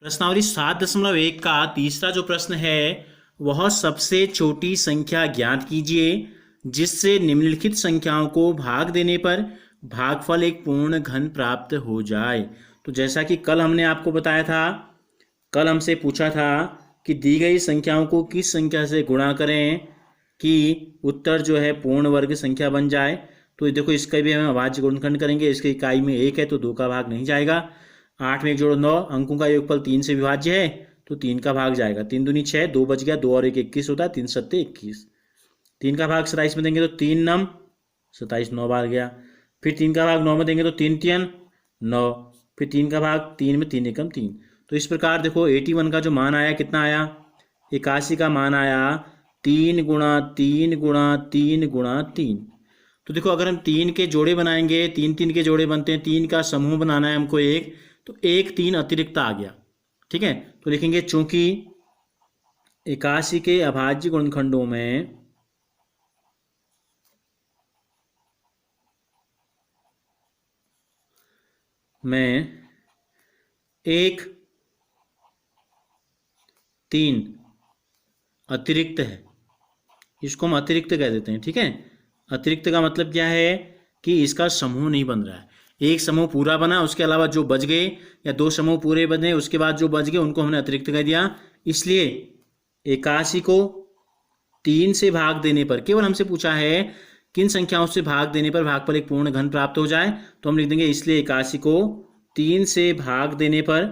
प्रश्नावली 7.1 का तीसरा जो प्रश्न है वह सबसे छोटी संख्या ज्ञात कीजिए जिससे निम्नलिखित संख्याओं को भाग देने पर भागफल एक पूर्ण घन प्राप्त हो जाए। तो जैसा कि कल हमने आपको बताया था, कल हमसे पूछा था कि दी गई संख्याओं को किस संख्या से गुणा करें कि उत्तर जो है पूर्ण वर्ग संख्या बन जाए। तो देखो, इसका भी हम अभाज्य गुणनखंड करेंगे। इसके इकाई में 1 है तो 2 का भाग नहीं जाएगा। 8 में 1 जोड़ो 9, अंकों का योगफल 3 से विभाज्य है तो 3 का भाग जाएगा। 3 दूनी 6, 2 बच गया, 2 और 1 21 होता है, 3 सत्ते 21। 3 का भाग 27 में देंगे तो 3 नम 27, 9 बार गया। फिर 3 का भाग 9 में देंगे तो 3 तियन 9। फिर 3 का भाग 3 में 3 एकम 3। तो इस प्रकार देखो 81 का जो मान आया कितना आया, 81 का मान आया 3 गुणा 3 गुणा 3 गुणा 3। तो देखो, अगर हम 3 के जोड़े बनाएंगे, 3 3 के जोड़े बनते हैं, 3 का समूह बनाना है हमको एक, तो 1 3 अतिरिक्त आ गया। ठीक है, तो लिखेंगे चूंकि 81 के अभाज्य गुणनखंडों में एक 3 अतिरिक्त है, इसको हम अतिरिक्त कह देते हैं। ठीक है, अतिरिक्त का मतलब क्या है कि इसका समूह नहीं बन रहा है। एक समूह पूरा बना, उसके अलावा जो बच गए, या 2 समूह पूरे बने उसके बाद जो बच गए उनको हमने अतिरिक्त कह दिया। इसलिए 81 को 3 से भाग देने पर, केवल हमसे पूछा है किन संख्याओं से भाग देने पर भागफल एक पूर्ण घन प्राप्त हो जाए, तो हम लिख देंगे इसलिए 81 को 3 से भाग देने पर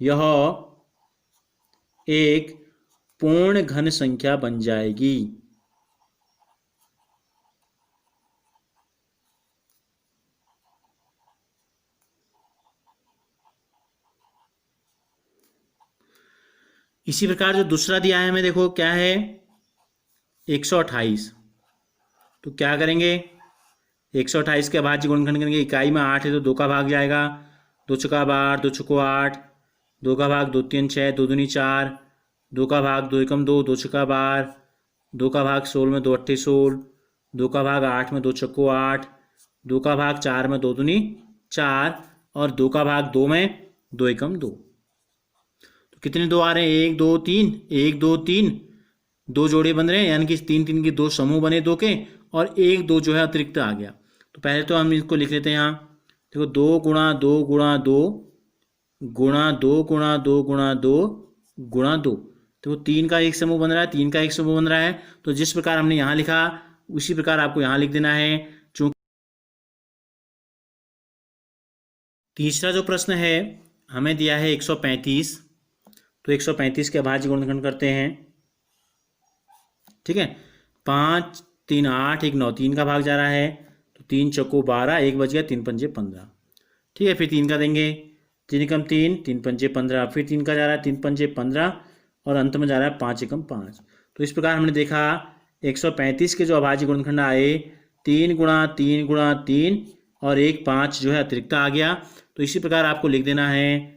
यह एक पूर्ण घन संख्या बन जाएगी। इसी प्रकार जो दूसरा दिया है हमें, देखो क्या है 128। तो क्या करेंगे, 128 के अभाज्य गुणनखंड करेंगे। इकाई में 8 है तो 2 का भाग जाएगा, 2 चौका 8, 2 चौको 8, 2 का भाग 2 3 6, 2 दूनी 4, 2 का भाग 2 एकम 2, 2 छक्का 12, 2 का भाग 16 में 2 अट्ठे 16, 2 का भाग 8 में 2 चक्को 8, 2 का भाग 4 में 2 दूनी 4, और 2 का भाग 2 में 2 एकम 2। तो कितने 2 आ रहे हैं, 1 2 3, 1 2 3, 2 जोड़े बन रहे हैं, यानी कि 3 3 के 2 समूह बने 2 के, और 1 2 जो है अतिरिक्त आ गया। तो पहले तो हम इसको लिख लेते हैं यहाँ। देखो 2 गुणा 2 गुणा 2 गुणा 2 गुणा 2 गुणा 2 गुणा 2। तो 3 का एक समूह बन रहा है, 3 का एक समूह बन रहा है। तो जिस प्रकार हमने यहाँ लिखा उसी प्रकार आपको यहाँ लिख देना है। चूंकि तीसरा जो प्रश्न है हमें दिया है 135, तो 135 के अभाज्य गुणनखंड करते हैं। ठीक है, 5 3 8, 1 9, 3 का भाग जा रहा है तो 3 चौको 12, 1 बच गया, 3 पंजे 15। ठीक है, फिर 3 का देंगे, 3 एकम 3, 3 पंजे 15, फिर 3 का जा रहा है 3 पंजे 15, और अंत में जा रहा है 5 एकम 5। तो इस प्रकार हमने देखा 135 के जो अभाज्य गुणनखंड आए 3 गुणा 3 गुणा 3, और 1 5 जो है अतिरिक्त आ गया। तो इसी प्रकार आपको लिख देना है।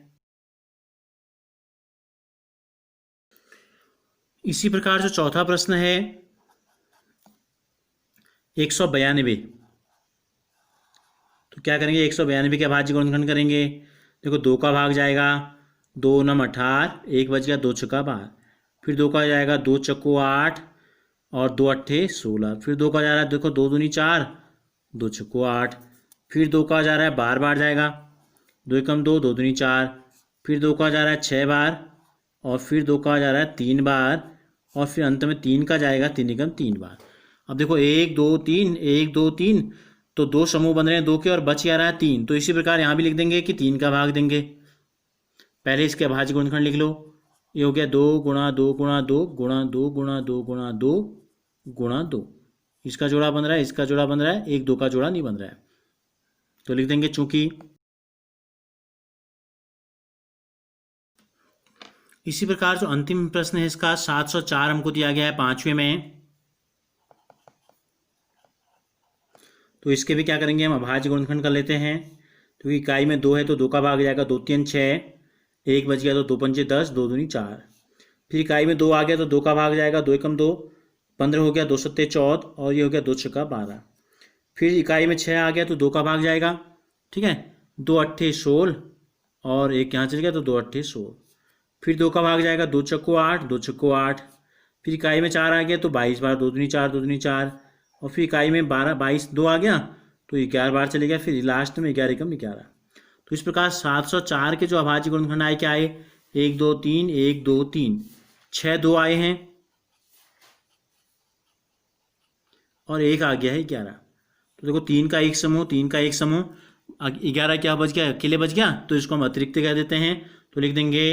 इसी प्रकार जो चौथा प्रश्न है 192, तो क्या करेंगे, 192 के अभाज्य गुणनखंड करेंगे। देखो 2 का भाग जाएगा, 2 नम 18, 1 बच गया, 2 छक्का 12, फिर 2 का जाएगा 2 चक्को 8, और 2 अट्ठे 16, फिर 2 का जा रहा है, देखो 2 दूनी 4, 2 छक्को 8, फिर 2 का जा रहा है 12 बार जाएगा, 2 एकम 2, 2 दूनी 4, फिर 2 का जा रहा है 6 बार, और फिर 2 का जा रहा है 3 बार, और फिर अंत में 3 का जाएगा 3 एकम 3 बार। अब देखो 1 2 3, 1 2 3, तो 2 समूह बन रहे हैं 2 के, और बच आ रहा है 3। तो इसी प्रकार यहाँ भी लिख देंगे कि 3 का भाग देंगे। पहले इसके अभाज्य गुणनखंड लिख लो। ये हो गया 2 गुणा 2 गुणा 2 गुणा 2 गुणा 2 गुणा 2 गुणा 2। इसका जोड़ा बन रहा है, इसका जोड़ा बन रहा है, 1 2 का जोड़ा नहीं बन रहा है। तो लिख देंगे चूंकि। इसी प्रकार जो अंतिम प्रश्न है इसका 704 हमको दिया गया है 5वें में। तो इसके भी क्या करेंगे, हम अभाज्य गुणनखंड कर लेते हैं। तो इकाई में 2 है तो 2 का भाग जाएगा, 2 3 6, 1 बच गया तो 2 पंजे 10, 2 दूनी 4। फिर इकाई में 2 आ गया तो 2 का भाग जाएगा, 2 एकम 2, 15 हो गया, 2 सत्ते 14, और ये हो गया 2 छक्का 12। फिर इकाई में 6 आ गया तो 2 का भाग जाएगा। ठीक है, दो अट्ठे 16 और एक यहाँ चल गया तो दो अट्ठे 16। फिर 2 का भाग जाएगा, 2 चक्को 8, 2 चक्को 8। फिर इकाई में 4 आ गया तो 22 बार, 2 दूनी 4, 2 दूनी 4। और फिर इकाई में 12, 22 2 आ गया तो 11 बार चले गया। फिर लास्ट में 11 एकम 11। तो इस प्रकार 704 के जो अभाज्य गुणनखंड आए क्या आए, 1 2 3 1 2 3, 6 2 आए हैं और एक आ गया है 11। तो देखो 3 का एक समूह, 3 का एक समूह, 11 क्या बच गया, अकेले बच गया, तो इसको हम अतिरिक्त कह देते हैं। तो लिख देंगे